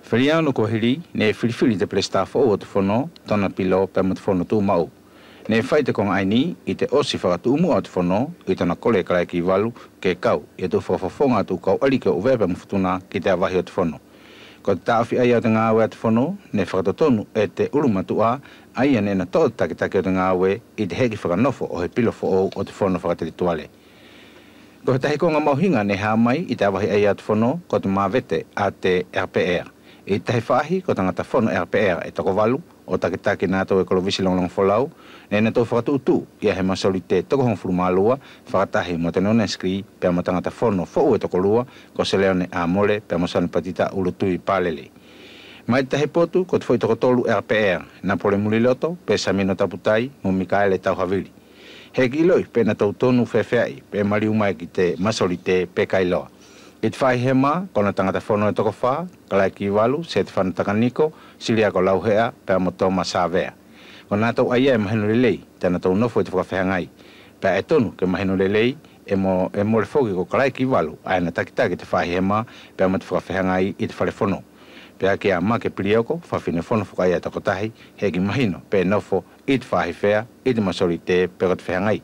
Feria no kohiri ne filifili te prestafo o te fono tona pilo pe mat fono tu mau. Ne faite kong aini i te osi whakatu umu o te fono i tona kole kalai ki walu ke kau i tu whafonga tu kau alike o wepe mwhutuna ki te awahi o te fono. Ko te tawhi ai o te ngāwe o te fono ne whakatotonu e te urumatua ai ane na tō takitake o te ngāwe i te heki whakanofo o he pilofo o te fono whakatiri tuale. Ko he tahi konga mauhinga ne haamai i te awahi ai o te fono ko te mawete a te RPR. I tahi whahi ko tangata fono RPR e toko walu o takitaki nā tau e kolo visi longlong wholau, ne na tau whakatuutu ia he masoli te toko hongfuru mālua, whakatahi mo te nona skri pia mo tangata fono whau e toko lua, ko se leone a mole pia mo sani patita ulutui pālele. Mai tahi potu ko te whai toko tolu RPR, na pole muliloto, pe Samino Taputai, mo Mikaele Tau Havili. He kiloi pe na tau tonu whewhai, pe mari umai ki te masoli te pe kailoa. I te whai hema, kona tangata whono e toko wha, kalai ki walu, se te whanataka niko, silia ko lauhea, pēr mo tō masāwea. Ko nā tau aia e mahinu lelei, tēnā tau nofo i te whakawhiangai. Pēr e tonu ke mahinu lelei, e mo le whoki ko kalai ki walu, ai na takitaki te whai hema, pēr mo te whakawhiangai i te whare whono. Pēr ki a make pirioko, whawhine whono whakai a takotahi, he ki mahino, pēr nofo i te whahi whea, i te masori te pēr o te whiangai.